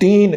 3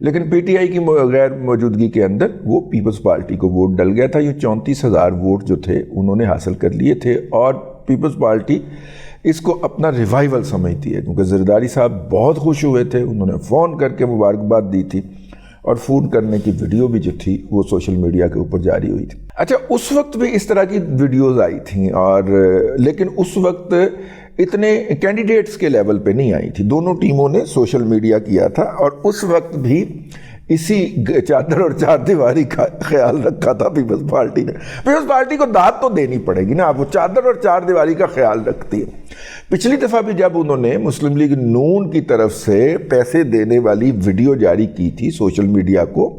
لیکن P T I کی غیر موجودگی کے اندر وہ پیپلز پارٹی کو ووٹ ڈل گیا تھا. یہ 34,000 ووٹ جو تھے انہوں نے حاصل کر لیے تھے, اور پیپلز پارٹی اس کو اپنا ریوائول سمجھتی ہے, کیونکہ زرداری صاحب بہت خوش ہوئے تھے, انہوں نے فون کر کے مبارکباد دی تھی, اور فون کرنے کی ویڈیو بھی جو تھی وہ سوشل میڈیا کے اوپر جاری ہوئی تھی. اچھا, اس وقت بھی اس طرح کی ویڈیوز آئی تھیں, اور لیکن اس وقت اتنے کینڈیڈیٹس کے لیول پہ نہیں آئی تھی. دونوں ٹیموں نے سوشل میڈیا کیا تھا, اور اس وقت بھی اسی چادر اور چار دیواری کا خیال رکھا تھا پیپلز پارٹی نے. پیپلز پارٹی کو داد تو دینی پڑے گی نا, آپ وہ چادر اور چار دیواری کا خیال رکھتی ہے. پچھلی دفعہ بھی جب انہوں نے مسلم لیگ نون کی طرف سے پیسے دینے والی ویڈیو جاری کی تھی سوشل میڈیا کو,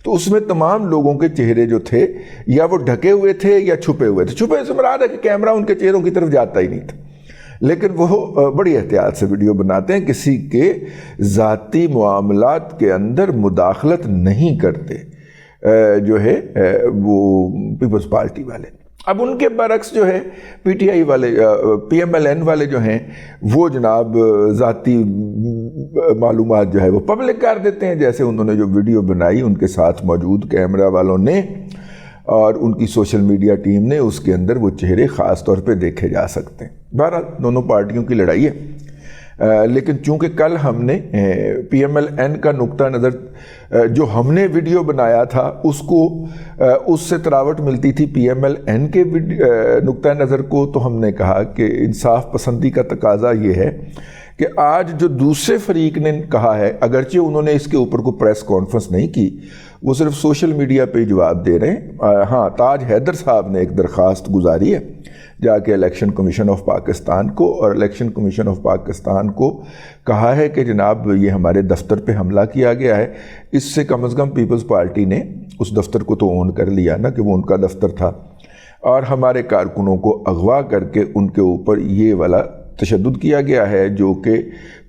تو اس میں تمام لوگوں کے چہرے جو تھے یا وہ ڈھکے ہوئے تھے یا چھپے ہوئے تھے. چھپے سے مراد ہے کہ کیمرہ ان کے چہروں کی طرف جاتا ہی نہیں تھا, لیکن وہ بڑی احتیاط سے ویڈیو بناتے ہیں, کسی کے ذاتی معاملات کے اندر مداخلت نہیں کرتے جو ہے وہ پیپلز پارٹی والے. اب ان کے برعکس جو ہے پی ٹی آئی والے, پی ایم ایل این والے جو ہیں, وہ جناب ذاتی معلومات جو ہے وہ پبلک کر دیتے ہیں. جیسے انہوں نے جو ویڈیو بنائی ان کے ساتھ موجود کیمرہ والوں نے اور ان کی سوشل میڈیا ٹیم نے, اس کے اندر وہ چہرے خاص طور پہ دیکھے جا سکتے ہیں. بہرحال دونوں پارٹیوں کی لڑائی ہے, لیکن چونکہ کل ہم نے پی ایم ایل این کا نقطہ نظر جو ہم نے ویڈیو بنایا تھا اس کو اس سے تراوٹ ملتی تھی پی ایم ایل این کے نقطہ نظر کو, تو ہم نے کہا کہ انصاف پسندی کا تقاضا یہ ہے کہ آج جو دوسرے فریق نے کہا ہے, اگرچہ انہوں نے اس کے اوپر کوئی پریس کانفرنس نہیں کی, وہ صرف سوشل میڈیا پہ جواب دے رہے ہیں. ہاں, تاج حیدر صاحب نے ایک درخواست گزاری ہے جا کے الیکشن کمیشن آف پاکستان کو, اور الیکشن کمیشن آف پاکستان کو کہا ہے کہ جناب یہ ہمارے دفتر پہ حملہ کیا گیا ہے. اس سے کم از کم پیپلز پارٹی نے اس دفتر کو تو اون کر لیا نا کہ وہ ان کا دفتر تھا, اور ہمارے کارکنوں کو اغوا کر کے ان کے اوپر یہ والا تشدد کیا گیا ہے جو کہ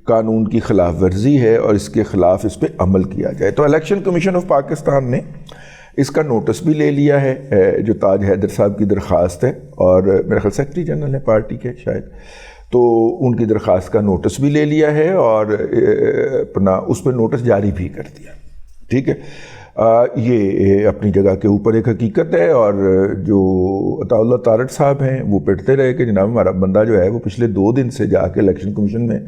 قانون کی خلاف ورزی ہے, اور اس کے خلاف اس پہ عمل کیا جائے. تو الیکشن کمیشن آف پاکستان نے اس کا نوٹس بھی لے لیا ہے, جو تاج حیدر صاحب کی درخواست ہے, اور میرے خیال سیکرٹری جنرل ہے پارٹی کے شاید, تو ان کی درخواست کا نوٹس بھی لے لیا ہے, اور اپنا اس پہ نوٹس جاری بھی کر دیا. ٹھیک ہے, یہ اپنی جگہ کے اوپر ایک حقیقت ہے. اور جو عطا اللہ تارڑ صاحب ہیں وہ پڑھتے رہے کہ جناب ہمارا بندہ جو ہے وہ پچھلے 2 دن سے جا کے الیکشن کمیشن میں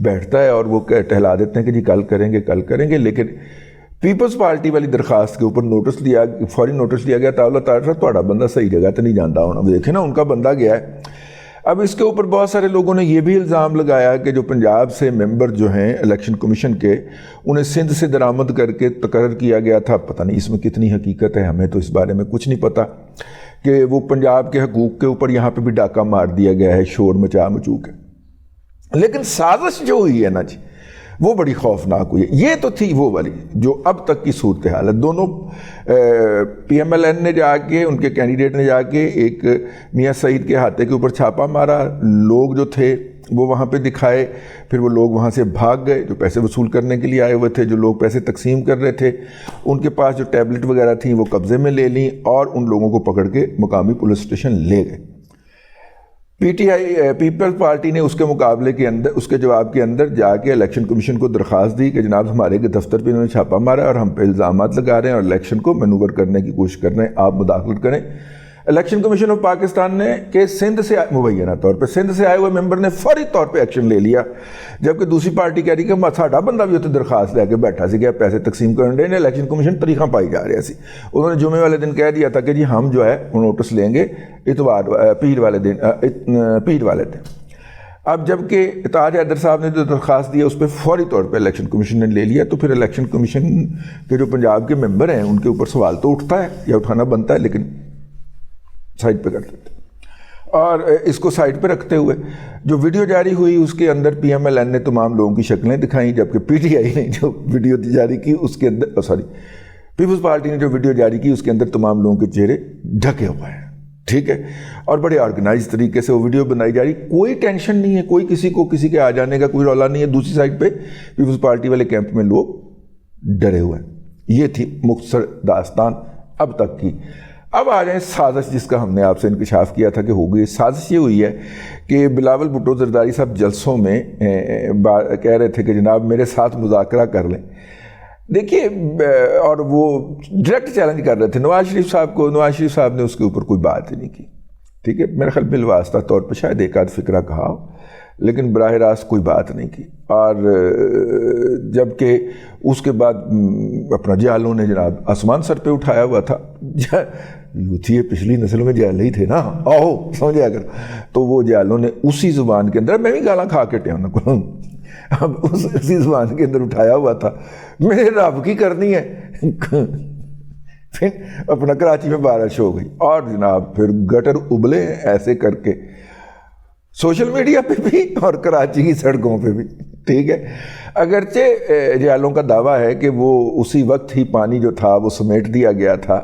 بیٹھتا ہے, اور وہ ٹہلا دیتے ہیں کہ جی کل کریں گے, لیکن پیپلز پارٹی والی درخواست کے اوپر فوری نوٹس لیا گیا. عطا اللہ تارڑ صاحب تھوڑا بندہ صحیح جگہ تو نہیں جانتا ہونا, دیکھیں نا ان کا بندہ گیا ہے. اب اس کے اوپر بہت سارے لوگوں نے یہ بھی الزام لگایا کہ جو پنجاب سے ممبر جو ہیں الیکشن کمیشن کے, انہیں سندھ سے درآمد کر کے تقرر کیا گیا تھا. پتہ نہیں اس میں کتنی حقیقت ہے, ہمیں تو اس بارے میں کچھ نہیں پتہ, کہ وہ پنجاب کے حقوق کے اوپر یہاں پہ بھی ڈاکہ مار دیا گیا ہے شور مچو کے. لیکن سازش جو ہوئی ہے نا جی, وہ بڑی خوفناک ہوئی ہے. یہ تو تھی وہ والی جو اب تک کی صورتحال ہے. دونوں پی ایم ایل این نے جا کے, ان کے کینڈیڈیٹ نے جا کے ایک میاں سعید کے ہاتھے کے اوپر چھاپا مارا, لوگ جو تھے وہ وہاں پہ دکھائے, پھر وہ لوگ وہاں سے بھاگ گئے جو پیسے وصول کرنے کے لیے آئے ہوئے تھے. جو لوگ پیسے تقسیم کر رہے تھے ان کے پاس جو ٹیبلٹ وغیرہ تھیں وہ قبضے میں لے لیں, اور ان لوگوں کو پکڑ کے مقامی پولیس اسٹیشن لے گئے. پیپلز پارٹی نے اس کے مقابلے کے اندر, اس کے جواب کے اندر جا کے الیکشن کمیشن کو درخواست دی کہ جناب ہمارے کے دفتر پہ انہوں نے چھاپا مارا اور ہم پہ الزامات لگا رہے ہیں اور الیکشن کو مینوور کرنے کی کوشش کر رہے ہیں, آپ مداخلت کریں. الیکشن کمیشن آف پاکستان نے کہ سندھ سے مبینہ طور پہ سندھ سے آئے ہوئے ممبر نے فوری طور پہ ایکشن لے لیا, جبکہ دوسری پارٹی کہہ رہی کہ ساڈا بندہ بھی اتنے درخواست لے کے بیٹھا سی کہ پیسے تقسیم کرنے نے, الیکشن کمیشن طریقہ پائی جا رہا سی. انہوں نے جمعے والے دن کہہ دیا تھا کہ جی ہم جو ہے نوٹس لیں گے پیر والے دن. اب جب کہ تاج حیدر صاحب نے جو درخواست دی اس پہ فوری طور پہ الیکشن کمیشن نے لے لیا, تو پھر الیکشن کمیشن کے جو پنجاب کے ممبر ہیں ان کے اوپر سوال تو اٹھتا ہے یا اٹھانا بنتا ہے, لیکن سائٹ پہ کر دیتے. اور اس کو سائٹ پہ رکھتے ہوئے جو ویڈیو جاری ہوئی اس کے اندر پی ایم ایل این نے تمام لوگوں کی شکلیں دکھائیں, جبکہ پی ٹی آئی نے جو ویڈیو جاری کی اس کے اندر پیپلز پارٹی نے جو ویڈیو جاری کی اس کے اندر تمام لوگوں کے چہرے ڈھکے ہوئے ہیں. ٹھیک ہے, اور بڑے آرگنائز طریقے سے وہ ویڈیو بنائی جا رہی, کوئی ٹینشن نہیں ہے, کوئی کسی کو کسی کے آ جانے کا کوئی رولا نہیں ہے. دوسری سائڈ پہ پیپلز پارٹی والے کیمپ میں لوگ ڈرے ہوئے ہیں. یہ تھی مختصر داستان اب تک کی. اب آ جائیں سازش جس کا ہم نے آپ سے انکشاف کیا تھا کہ ہو گئی. سازش یہ ہوئی ہے کہ بلاول بھٹو زرداری صاحب جلسوں میں کہہ رہے تھے کہ جناب میرے ساتھ مذاکرہ کر لیں. دیکھیے اور وہ ڈائریکٹ چیلنج کر رہے تھے نواز شریف صاحب کو. نواز شریف صاحب نے اس کے اوپر کوئی بات ہی نہیں کی. ٹھیک ہے, میرے خیال بالواسطہ طور پہ شاید ایک آدھ فقرہ کہا ہو, لیکن براہ راست کوئی بات نہیں کی. اور جب کہ اس کے بعد اپنا جیالوں نے جناب آسمان سر پہ اٹھایا ہوا تھا. یوتھی پچھلی نسلوں میں جیالے ہی تھے نا, آؤ سمجھا کر. تو وہ جیالوں نے اسی زبان کے اندر, میں بھی گالاں کھا کے ٹیا کو, اب اسی زبان کے اندر اٹھایا ہوا تھا, میرے رب کی کرنی ہے. پھر اپنا کراچی میں بارش ہو گئی اور جناب پھر گٹر ابلے ایسے کر کے سوشل میڈیا پہ بھی اور کراچی کی سڑکوں پہ بھی. ٹھیک ہے, اگرچہ جیالوں کا دعویٰ ہے کہ وہ اسی وقت ہی پانی جو تھا وہ سمیٹ دیا گیا تھا,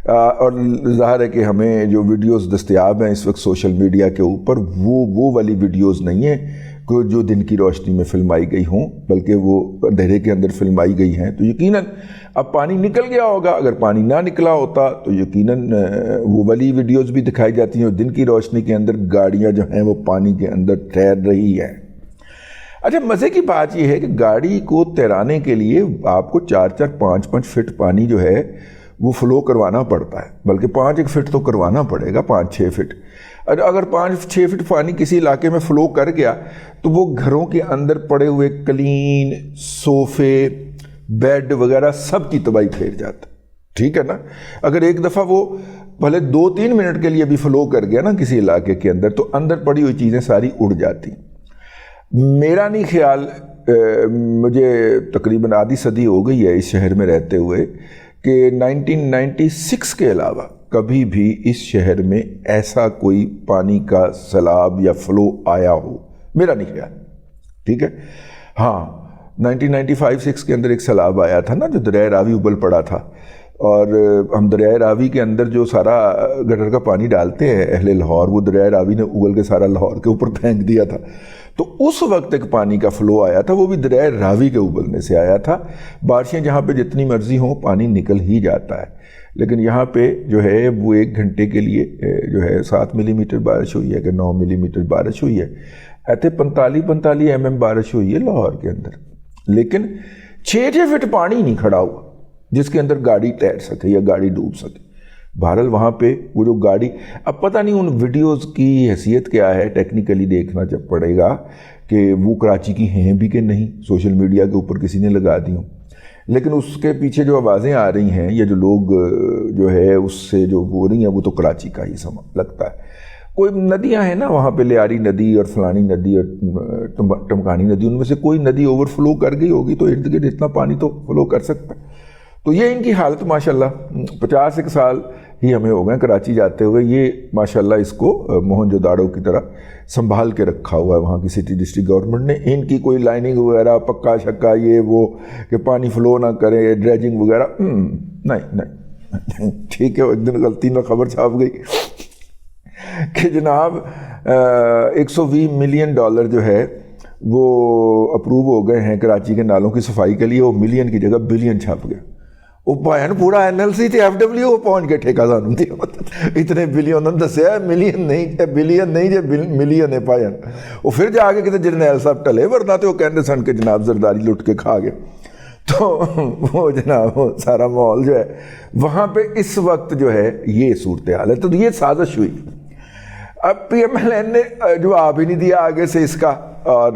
اور ظاہر ہے کہ ہمیں جو ویڈیوز دستیاب ہیں اس وقت سوشل میڈیا کے اوپر وہ والی ویڈیوز نہیں ہیں کہ جو دن کی روشنی میں فلمائی گئی ہوں, بلکہ وہ اندھیرے کے اندر فلمائی گئی ہیں. تو یقیناً اب پانی نکل گیا ہوگا, اگر پانی نہ نکلا ہوتا تو یقیناً وہ والی ویڈیوز بھی دکھائی جاتی ہیں اور دن کی روشنی کے اندر گاڑیاں جو ہیں وہ پانی کے اندر تیر رہی ہیں. اچھا, مزے کی بات یہ ہے کہ گاڑی کو تیرانے کے لیے آپ کو 4-4 5-5 فٹ پانی جو ہے وہ فلو کروانا پڑتا ہے, بلکہ 5 فٹ تو کروانا پڑے گا, 5-6 فٹ. اگر 5-6 فٹ پانی کسی علاقے میں فلو کر گیا تو وہ گھروں کے اندر پڑے ہوئے قلین, صوفے, بیڈ وغیرہ سب کی تباہی پھیر جاتا. ٹھیک ہے نا. اگر ایک دفعہ وہ بھلے 2-3 منٹ کے لیے بھی فلو کر گیا نا کسی علاقے کے اندر, تو اندر پڑی ہوئی چیزیں ساری اڑ جاتی. میرا نہیں خیال, مجھے تقریباً آدھی صدی ہو گئی ہے اس شہر میں رہتے ہوئے, کہ 1996 کے علاوہ کبھی بھی اس شہر میں ایسا کوئی پانی کا سیلاب یا فلو آیا ہو, میرا نہیں خیال. ٹھیک ہے. ہاں, 1995-6 کے اندر ایک سیلاب آیا تھا نا, جو دریائے راوی ابل پڑا تھا, اور ہم دریائے راوی کے اندر جو سارا گٹر کا پانی ڈالتے ہیں اہل لاہور, وہ دریائے راوی نے اگل کے سارا لاہور کے اوپر پھینک دیا تھا. تو اس وقت ایک پانی کا فلو آیا تھا, وہ بھی دریائے راوی کے ابلنے سے آیا تھا. بارشیں جہاں پہ جتنی مرضی ہوں پانی نکل ہی جاتا ہے, لیکن یہاں پہ جو ہے وہ 1 گھنٹے کے لیے جو ہے 7 ملی میٹر بارش ہوئی ہے کہ 9 ملی میٹر بارش ہوئی ہے, ایسے 45 mm بارش ہوئی ہے لاہور کے اندر. لیکن 6 فٹ پانی نہیں کھڑا ہوا جس کے اندر گاڑی تیر سکے یا گاڑی ڈوب سکے. بہرحال وہاں پہ وہ جو گاڑی, اب پتہ نہیں ان ویڈیوز کی حیثیت کیا ہے, ٹیکنیکلی دیکھنا جب پڑے گا کہ وہ کراچی کی ہیں بھی کہ نہیں, سوشل میڈیا کے اوپر کسی نے لگا دی ہوں. لیکن اس کے پیچھے جو آوازیں آ رہی ہیں یا جو لوگ جو ہے اس سے جو ہو رہی ہیں وہ تو کراچی کا ہی لگتا ہے. کوئی ندیاں ہیں نا وہاں پہ, لیاری ندی اور فلانی ندی اور ٹمکانی ندی, ان میں سے کوئی ندی اوور فلو کر گئی ہوگی تو ارد گرد اتنا پانی تو فلو کر سکتا ہے. تو یہ ان کی حالت ماشاءاللہ 50 سال ہی ہمیں ہو گئے کراچی جاتے ہوئے, یہ ماشاءاللہ اس کو موہن جوداڑو کی طرح سنبھال کے رکھا ہوا ہے وہاں کی سٹی ڈسٹرکٹ گورنمنٹ نے. ان کی کوئی لائننگ وغیرہ پکا شکا یہ وہ کہ پانی فلو نہ کرے, ڈریجنگ وغیرہ نہیں. ٹھیک ہے, ایک دن غلطی نہ خبر چھاپ گئی کہ جناب $120 ملین جو ہے وہ اپروو ہو گئے ہیں کراچی کے نالوں کی صفائی کے لیے. وہ ملین کی جگہ بلین چھاپ گیا. وہ بہن پورا NLC تے FW پہنچ کے ٹھیکہ دانوں دیا, اتنے بلین انہوں نے دسیا ہے, ملین نہیں, بلین نہیں جے ملین ہے پائن. وہ پھر جا کے کتے جرنیل صاحب ٹلے, ورنہ تو وہ کہندے سن کے جناب زرداری لٹ کے کھا گئے. تو وہ جناب وہ سارا ماحول جو ہے وہاں پہ اس وقت جو ہے یہ صورتحال ہے. تو یہ سازش ہوئی. اب PMLN نے جواب ہی نہیں دیا آگے سے اس کا, اور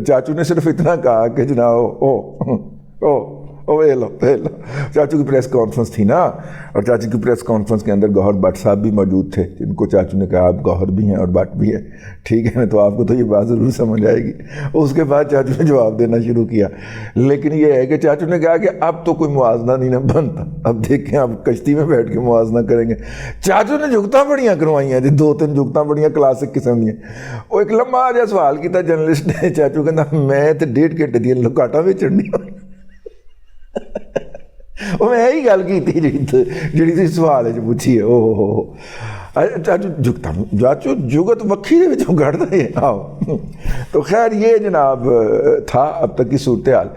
چاچو نے صرف اتنا کہا کہ جناب لو چاچو کی پریس کانفرنس تھی نا, اور چاچو کی پریس کانفرنس کے اندر گوہر بٹ صاحب بھی موجود تھے, جن کو چاچو نے کہا آپ گوہر بھی ہیں اور بٹ بھی ہے. ٹھیک ہے نا, تو آپ کو تو یہ بات ضرور سمجھ آئے گی. اس کے بعد چاچو نے جواب دینا شروع کیا, لیکن یہ ہے کہ چاچو نے کہا کہ اب تو کوئی موازنہ نہیں نہ بنتا, اب دیکھیں آپ کشتی میں بیٹھ کے موازنہ کریں گے. چاچو نے جھگتاں بڑیاں کروائی ہیں جی, 2-3 جھگتاں بڑیاں کلاسک قسم دیا. وہ ایک لمبا جہا سوال کیا جرنلسٹ نے چاچو کہ میں تو 1.5 گھنٹے دیا لکاٹا بھی چڑھنی. وہ میں یہی گل کی تھی جڑی تھی سوال ہے جو پوچھی ہے. چاچو جگت وکھی دے وچوں کھڑدا ہے. آؤ تو خیر یہ جناب تھا اب تک کی صورتحال.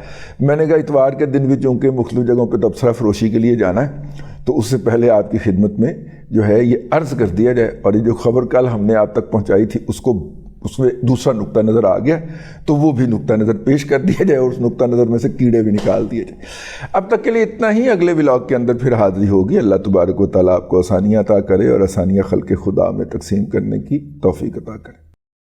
میں نے کہا اتوار کے دن بھی چونکہ مختلف جگہوں پہ تبصرہ فروشی کے لیے جانا ہے, تو اس سے پہلے آپ کی خدمت میں جو ہے یہ عرض کر دیا جائے, اور یہ جو خبر کل ہم نے آپ تک پہنچائی تھی اس کو اس میں دوسرا نقطہ نظر آ گیا تو وہ بھی نقطہ نظر پیش کر دیا جائے اور اس نقطہ نظر میں سے کیڑے بھی نکال دیے جائے۔ اب تک کے لیے اتنا ہی، اگلے ولاگ کے اندر پھر حاضری ہوگی۔ اللہ تبارک و تعالیٰ آپ کو آسانیاں عطا کرے اور آسانیاں خلق خدا میں تقسیم کرنے کی توفیق عطا کرے۔